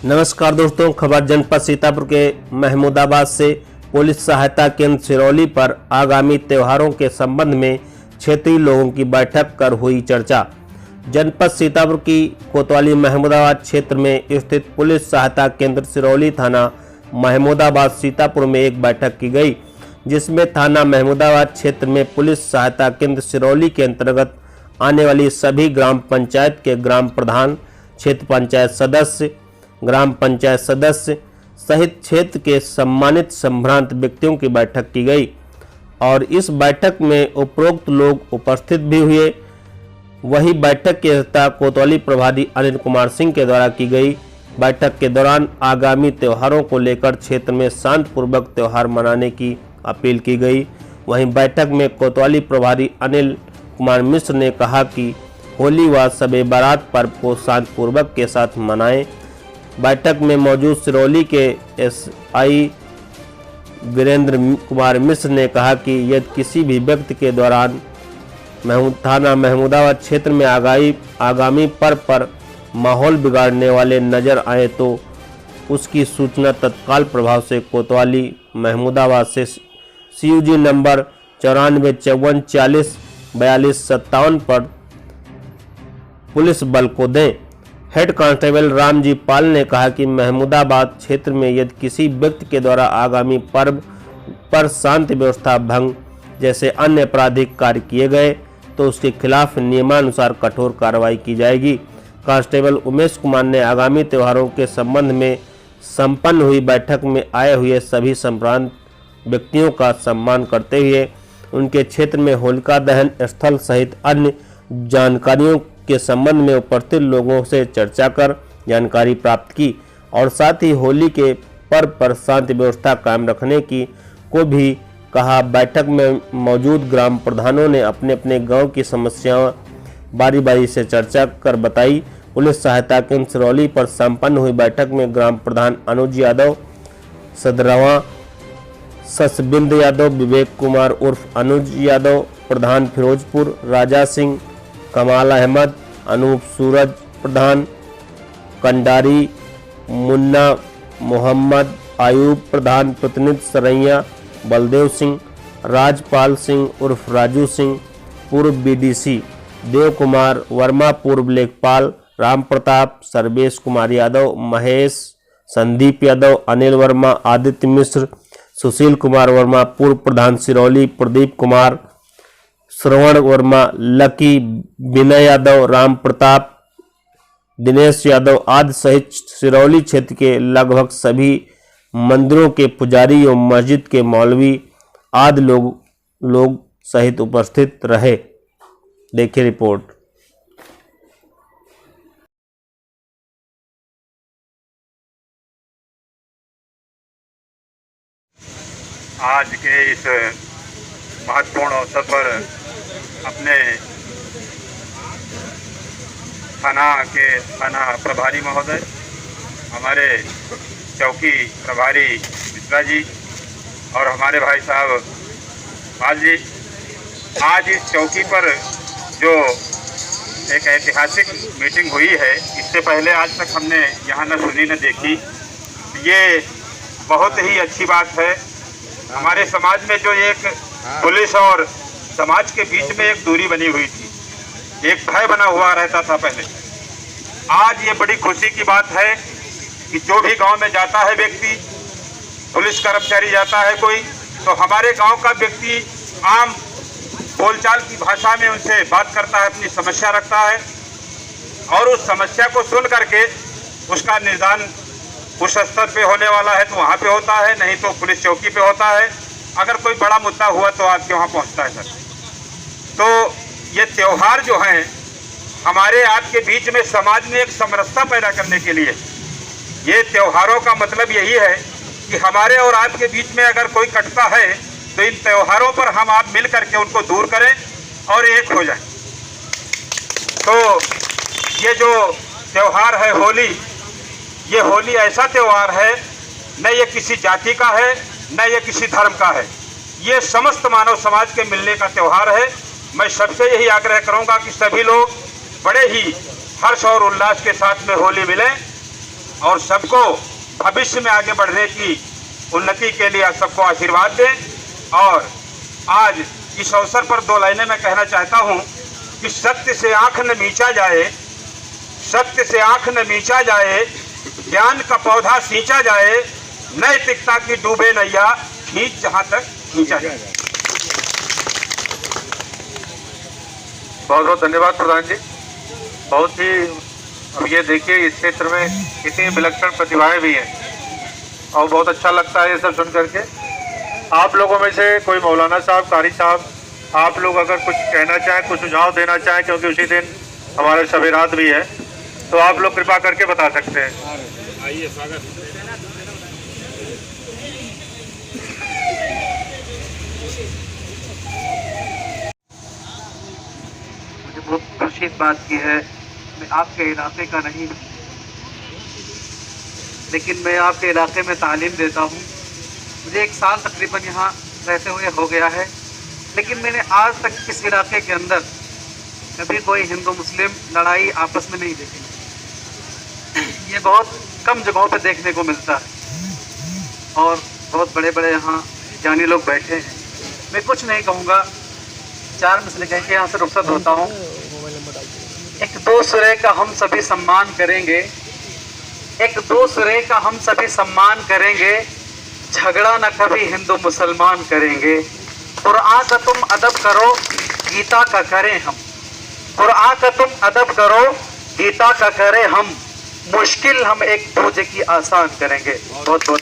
नमस्कार दोस्तों, खबर जनपद सीतापुर के महमूदाबाद से। पुलिस सहायता केंद्र सिरौली पर आगामी त्योहारों के संबंध में क्षेत्रीय लोगों की बैठक कर हुई चर्चा। जनपद सीतापुर की कोतवाली महमूदाबाद क्षेत्र में स्थित पुलिस सहायता केंद्र सिरौली थाना महमूदाबाद सीतापुर में एक बैठक की गई, जिसमें थाना महमूदाबाद क्षेत्र में पुलिस सहायता केंद्र सिरौली के अंतर्गत आने वाली सभी ग्राम पंचायत के ग्राम प्रधान, क्षेत्र पंचायत सदस्य, ग्राम पंचायत सदस्य सहित क्षेत्र के सम्मानित संभ्रांत व्यक्तियों की बैठक की गई और इस बैठक में उपरोक्त लोग उपस्थित भी हुए। वही बैठक की अध्यक्षता कोतवाली प्रभारी अनिल कुमार सिंह के द्वारा की गई। बैठक के दौरान आगामी त्योहारों को लेकर क्षेत्र में शांतिपूर्वक त्यौहार मनाने की अपील की गई। वहीं बैठक में कोतवाली प्रभारी अनिल कुमार मिश्र ने कहा कि होली व शब बारात पर्व को शांतिपूर्वक के साथ मनाएं। बैठक में मौजूद सिरौली के एसआई वीरेंद्र कुमार मिश्र ने कहा कि यदि किसी भी व्यक्ति के दौरान थाना महमूदाबाद क्षेत्र में आगामी पर्व पर माहौल बिगाड़ने वाले नजर आए तो उसकी सूचना तत्काल प्रभाव से कोतवाली महमूदाबाद से CUG नंबर 9454404257 पर पुलिस बल को दें। हेड कांस्टेबल रामजी पाल ने कहा कि महमूदाबाद क्षेत्र में यदि किसी व्यक्ति के द्वारा आगामी पर्व पर शांति व्यवस्था भंग जैसे अन्य आपराधिक कार्य किए गए तो उसके खिलाफ नियमानुसार कठोर कार्रवाई की जाएगी। कांस्टेबल उमेश कुमार ने आगामी त्योहारों के संबंध में संपन्न हुई बैठक में आए हुए सभी संभ्रांत व्यक्तियों का सम्मान करते हुए उनके क्षेत्र में होलिका दहन स्थल सहित अन्य जानकारियों के संबंध में उपस्थित लोगों से चर्चा कर जानकारी प्राप्त की और साथ ही होली के पर्व पर शांति व्यवस्था कायम रखने की को भी कहा। बैठक में मौजूद ग्राम प्रधानों ने अपने अपने गांव की समस्याएं बारी बारी से चर्चा कर बताई। पुलिस सहायता केंद्र सिरौली पर संपन्न हुई बैठक में ग्राम प्रधान अनुज यादव, सदरवा ससबिंद यादव, विवेक कुमार उर्फ अनुज यादव, प्रधान फिरोजपुर राजा सिंह, कमाल अहमद, अनूप सूरज प्रधान, कंडारी मुन्ना मोहम्मद, आयूब प्रधान, प्रतिनिधि सरैया, बलदेव सिंह, राजपाल सिंह उर्फ राजू सिंह, पूर्व BDC, देव कुमार वर्मा, पूर्व लेखपाल, राम प्रताप, सर्वेश कुमार यादव, महेश, संदीप यादव, अनिल वर्मा, आदित्य मिश्र, सुशील कुमार वर्मा, पूर्व प्रधान सिरौली, प्रदीप कुमार, श्रवण वर्मा, लकी, विनय यादव, राम प्रताप, दिनेश यादव आदि सहित सिरौली क्षेत्र के लगभग सभी मंदिरों के पुजारी एवं मस्जिद के मौलवी आदि लोग सहित उपस्थित रहे। देखिए रिपोर्ट। आज के इस महत्वपूर्ण अवसर पर अपने थाना प्रभारी महोदय, हमारे चौकी प्रभारी मिश्रा जी और हमारे भाई साहब पाल जी, आज इस चौकी पर जो एक ऐतिहासिक मीटिंग हुई है, इससे पहले आज तक हमने यहाँ न सुनी न देखी। ये बहुत ही अच्छी बात है। हमारे समाज में जो एक पुलिस और समाज के बीच में एक दूरी बनी हुई थी, एक भय बना हुआ रहता था पहले, आज ये बड़ी खुशी की बात है कि जो भी गांव में जाता है व्यक्ति, पुलिस कर्मचारी जाता है कोई, तो हमारे गांव का व्यक्ति आम बोलचाल की भाषा में उनसे बात करता है, अपनी समस्या रखता है और उस समस्या को सुन करके उसका निदान उस स्तर पे होने वाला है तो वहाँ पे होता है, नहीं तो पुलिस चौकी पे होता है। अगर कोई बड़ा मुद्दा हुआ तो आपके वहाँ पहुँचता है सर। तो ये त्यौहार जो हैं हमारे आपके बीच में समाज में एक समरसता पैदा करने के लिए, ये त्योहारों का मतलब यही है कि हमारे और आपके बीच में अगर कोई कटता है तो इन त्योहारों पर हम आप मिल करके उनको दूर करें और एक हो जाए। तो ये जो त्यौहार है होली, ये होली ऐसा त्यौहार है, न ये किसी जाति का है न ये किसी धर्म का है, ये समस्त मानव समाज के मिलने का त्यौहार है। मैं सबसे यही आग्रह करूंगा कि सभी लोग बड़े ही हर्ष और उल्लास के साथ में होली मिलें और सबको भविष्य में आगे बढ़ने की उन्नति के लिए सबको आशीर्वाद दें। और आज इस अवसर पर 2 लाइनें मैं कहना चाहता हूं कि सत्य से आंख न मींचा जाए, सत्य से आंख न मींचा जाए, ज्ञान का पौधा सींचा जाए, नैतिकता की डूबे नैया खींच जहां तक खींचा जाए। बहुत बहुत धन्यवाद प्रधान जी। बहुत ही, अब ये देखिए इस क्षेत्र में कितनी विलक्षण प्रतिभाएं भी हैं और बहुत अच्छा लगता है ये सब सुन करके। आप लोगों में से कोई मौलाना साहब, कारी साहब, आप लोग अगर कुछ कहना चाहें, कुछ सुझाव देना चाहें, क्योंकि उसी दिन हमारे शब रात भी है, तो आप लोग कृपा करके बता सकते हैं। आइए, स्वागत। मुझे बहुत खुशी इस बात की है, मैं आपके इलाके का नहीं हूँ, लेकिन मैं आपके इलाके में तालीम देता हूँ। मुझे 1 साल तकरीबन यहाँ रहते हुए हो गया है, लेकिन मैंने आज तक इस इलाके के अंदर कभी कोई हिंदू मुस्लिम लड़ाई आपस में नहीं देखी। ये बहुत कम जगहों पे देखने को मिलता है और बहुत बड़े बड़े यहाँ जानी लोग बैठे हैं। मैं कुछ नहीं कहूँगा, 4 मसले कह के यहाँ से रुखसत होता हूँ। एक दूसरे का हम सभी सम्मान करेंगे, एक दूसरे का हम सभी सम्मान करेंगे, झगड़ा न कभी हिंदू मुसलमान करेंगे। कुरान का तुम अदब करो, गीता का करें हम। कुरान का तुम अदब करो, गीता का करें हम। मुश्किल हम एक दूसरे की आसान करेंगे। बहुत बहुत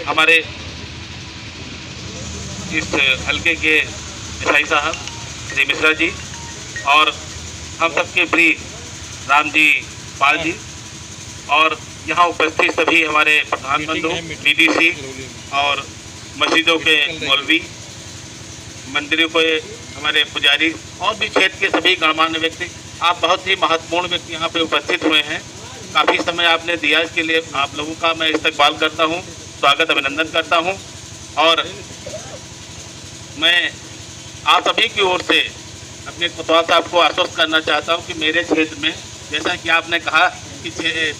हमारे इस हल्के के ईसाई साहब श्री मिश्रा जी और हम सबके प्रिय राम जी पाल जी और यहाँ उपस्थित सभी हमारे प्रधान बंधु, डीडीसी और मस्जिदों के मौलवी, मंदिरों के हमारे पुजारी और भी क्षेत्र के सभी गणमान्य व्यक्ति, आप बहुत ही महत्वपूर्ण व्यक्ति यहाँ पे उपस्थित हुए हैं। काफ़ी समय आपने दिया, इसके लिए आप लोगों का मैं इस्तकबाल करता हूँ, स्वागत अभिनंदन करता हूँ। और मैं आप सभी की ओर से अपने कोतवाल साहब को आश्वस्त करना चाहता हूँ कि मेरे क्षेत्र में, जैसा कि आपने कहा कि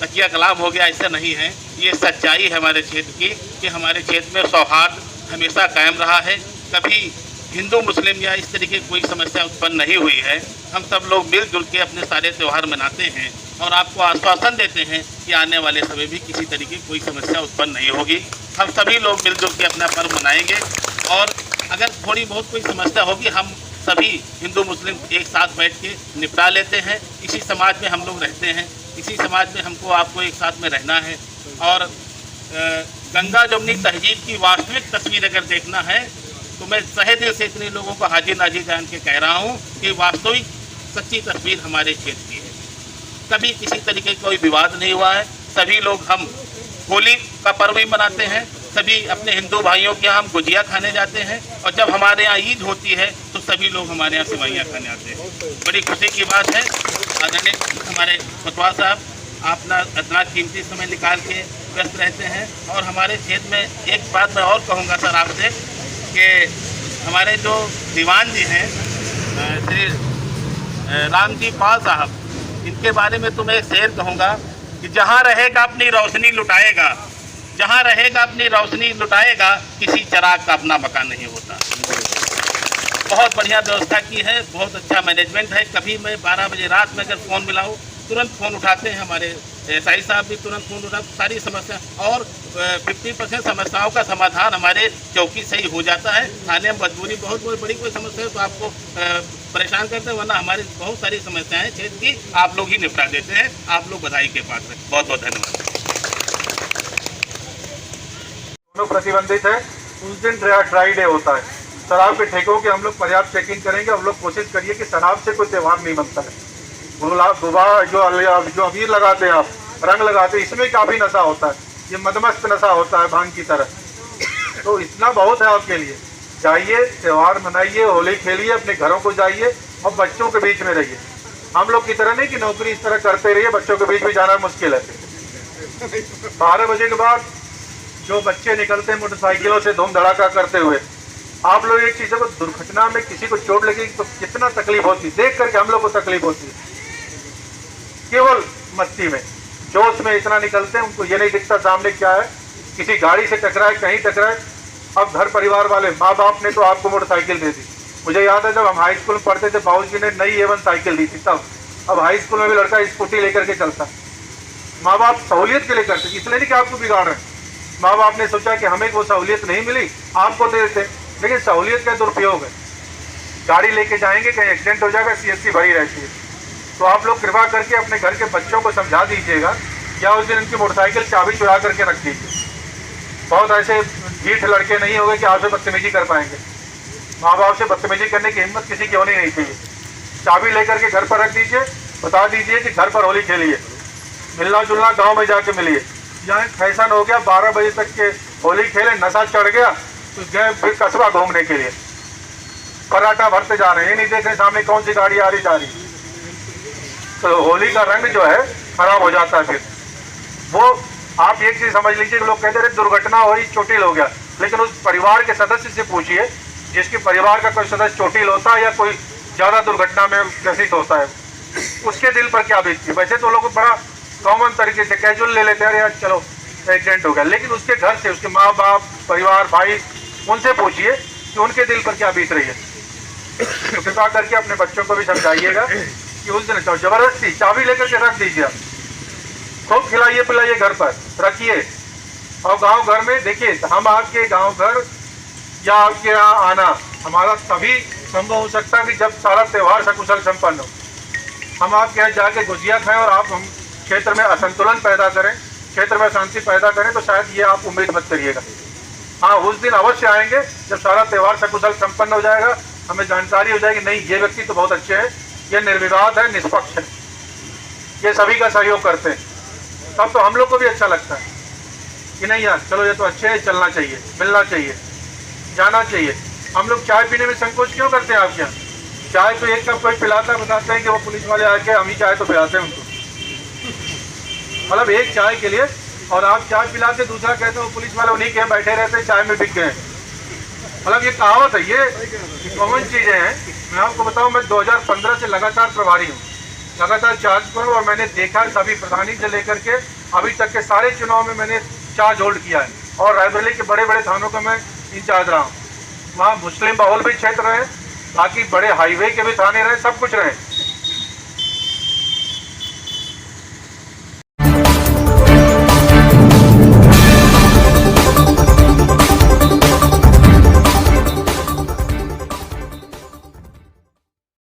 तकिया कलाम हो गया, ऐसा नहीं है। ये सच्चाई है हमारे क्षेत्र की कि हमारे क्षेत्र में सौहार्द हमेशा कायम रहा है। कभी हिंदू मुस्लिम या इस तरीके की कोई समस्या उत्पन्न नहीं हुई है। हम सब लोग मिलजुल के अपने सारे त्यौहार मनाते हैं और आपको आश्वासन देते हैं कि आने वाले समय भी किसी तरीके की कोई समस्या उत्पन्न नहीं होगी। हम सभी लोग मिलजुल के अपना पर्व मनाएंगे और अगर थोड़ी बहुत कोई समस्या होगी, हम सभी हिंदू मुस्लिम एक साथ बैठ के निपटा लेते हैं। इसी समाज में हम लोग रहते हैं, इसी समाज में हमको आपको एक साथ में रहना है। और गंगा जमुनी तहजीब की वास्तविक तस्वीर अगर देखना है तो मैं सहे दिल से इतने लोगों को हाजिर नाजिर जान के कह रहा हूँ कि वास्तविक सच्ची तस्वीर हमारे क्षेत्र की है। कभी किसी तरीके का कोई विवाद नहीं हुआ है। सभी लोग हम होली का पर्व भी मनाते हैं, सभी अपने हिंदू भाइयों के यहाँ हम गुजिया खाने जाते हैं और जब हमारे यहाँ ईद होती है तो सभी लोग हमारे यहाँ सेवैयाँ खाने आते हैं। बड़ी खुशी की बात है। आदरणीय हमारे कोतवाल साहब, आप ना इतना कीमती समय निकाल के व्यस्त रहते हैं। और हमारे क्षेत्र में एक बात मैं और कहूँगा सर आपसे कि हमारे जो दीवान जी हैं श्री राम जी पाल साहब, इनके बारे में तो मैं एक शेर कहूँगा कि जहाँ रहेगा अपनी रोशनी लुटाएगा, जहाँ रहेगा अपनी रोशनी लुटाएगा, किसी चिराग का अपना मकान नहीं होता। बहुत बढ़िया व्यवस्था की है, बहुत अच्छा मैनेजमेंट है। कभी मैं 12 बजे रात में अगर फ़ोन मिलाऊँ तुरंत फ़ोन उठाते हैं हमारे एसआई साहब भी, तुरंत फ़ोन उठा सारी समस्या और 50% समस्याओं का समाधान हमारे चौकी से ही हो जाता है। थाने में मजबूरी बहुत बड़ी कोई समस्या है तो आपको परेशान करते हैं, वरना हमारी बहुत सारी समस्याएं क्षेत्र की आप लोग ही निपटा देते हैं। आप लोग बधाई के पात्र हैं। बहुत बहुत धन्यवाद। दोनों प्रतिबंधित है। उस दिन ड्राई डे होता है। शराब के ठेकों की हम लोग पर्याप्त चेकिंग करेंगे। हम लोग कोशिश करिए कि शराब से कोई त्यौहार नहीं बनता है। गुलाब जो अबीर लगाते हैं आप, रंग लगाते हैं, इसमें काफ़ी नशा होता है। ये मदमस्त नशा होता है भांग की तरह। तो इतना बहुत है आपके लिए। जाइए, त्यौहार मनाइए, होली खेलिए, अपने घरों को जाइए और बच्चों के बीच में रहिए। हम लोग की तरह नहीं कि नौकरी इस तरह करते रहिए, बच्चों के बीच में जाना मुश्किल है। 12 बजे के बाद जो बच्चे निकलते हैं मोटरसाइकिलों से धूम धड़ाका करते हुए, आप लोग एक चीज़ है, दुर्घटना में किसी को चोट लगेगी तो कितना तकलीफ होती है, देख करके हम लोग को तकलीफ होती है। केवल मस्ती में, जोश में इतना निकलते हैं, उनको ये नहीं दिखता सामने क्या है, किसी गाड़ी से टकराए, कहीं टकराए। अब घर परिवार वाले, माँ बाप ने तो आपको मोटरसाइकिल दे दी। मुझे याद है जब हम हाई स्कूल में पढ़ते थे, बाबूजी ने नई A1 साइकिल दी थी तब। अब हाई स्कूल में भी लड़का स्कूटी लेकर के चलता। माँ बाप सहूलियत के लिए करते, इसलिए नहीं कि आपको बिगाड़ रहे हैं। माँ बाप ने सोचा कि हमें वो सहूलियत नहीं मिली, आपको दे देते, लेकिन सहूलियत का दुरुपयोग है। गाड़ी लेके जाएंगे, कहीं एक्सीडेंट हो जाएगा, CSC भरी रहती है। तो आप लोग कृपा करके अपने घर के बच्चों को समझा दीजिएगा, या उस दिन उनकी मोटरसाइकिल चाबी चुरा करके रख दीजिए। बहुत ऐसे ढीठ लड़के नहीं होंगे कि आपसे बदतमीजी कर पाएंगे। माँ बाप से बदतमीजी करने की हिम्मत किसी की होनी नहीं चाहिए। चाबी लेकर के घर पर रख दीजिए, बता दीजिए कि घर पर होली खेलिए, मिलना जुलना गांव में जाके मिलिए। यहाँ फैशन हो गया 12 बजे तक के होली खेले, नशा चढ़ गया तो गए फिर कस्बा घूमने के लिए, पराठा भरते जा रहे हैं, ये नहीं देख रहे सामने कौन सी गाड़ी आ रही जा रही। तो होली का रंग जो है खराब हो जाता है। फिर वो आप एक चीज समझ लीजिए, लोग कहते रहे दुर्घटना हुई, चोटिल हो गया, लेकिन उस परिवार के सदस्य से पूछिए जिसके परिवार का कोई सदस्य चोटिल होता है या कोई ज्यादा दुर्घटना में ग्रसित होता है, उसके दिल पर क्या बीतती है। वैसे तो लोग बड़ा कॉमन तरीके से कैजुअल ले लेते हैं, यार चलो एक्सीडेंट हो गया, लेकिन उसके घर से उसके माँ बाप, परिवार, भाई, उनसे पूछिए कि उनके दिल पर क्या बीत रही है। तो कृपा करके अपने बच्चों को भी समझाइएगा कि उस दिन जबरदस्ती चाबी लेकर के रख दीजिए, खूब खिलाइए पिलाइए, घर पर रखिए। और गांव घर में देखिए, हम आपके गांव घर या आपके यहाँ आना हमारा तभी संभव हो सकता है कि जब सारा त्यौहार सकुशल संपन्न हो। हम आपके यहाँ जाके गुजिया खाएं और आप हम क्षेत्र में असंतुलन पैदा करें, क्षेत्र में शांति पैदा करें, तो शायद ये आप उम्मीद मत करिएगा। हाँ, उस दिन अवश्य आएंगे जब सारा त्यौहार सकुशल संपन्न हो जाएगा, हमें जानकारी हो जाएगी नहीं ये व्यक्ति तो बहुत अच्छे हैं, ये निर्विवाद है, निष्पक्ष है, ये सभी का सहयोग करते हैं। तब तो हम लोग को भी अच्छा लगता है कि नहीं यार चलो ये तो अच्छे हैं, चलना चाहिए, मिलना चाहिए, जाना चाहिए। हम लोग चाय पीने में संकोच क्यों करते हैं आपके यहाँ? चाय तो एक कप कोई पिलाता, बताते हैं कि वो पुलिस वाले आके हम ही चाय तो पिलाते हैं उनको, मतलब एक चाय के लिए, और आप चाय पिलाते, दूसरा कहते हो पुलिस वाले उन्हीं के बैठे रहते, चाय में बिक गए। मतलब ये कहावत है, ये कॉमन चीज़ें हैं। मैं आपको बताऊं, मैं 2015 से लगातार प्रभारी हूँ, लगातार चार्ज पर हूँ, और मैंने देखा सभी प्रधानी से लेकर के अभी तक के सारे चुनाव में मैंने चार्ज होल्ड किया है, और रायबरेली के बड़े बड़े थानों का मैं इंचार्ज रहा हूँ। वहाँ मुस्लिम बहुल भी क्षेत्र रहे, बाकी बड़े हाईवे के भी थाने रहे, सब कुछ रहे,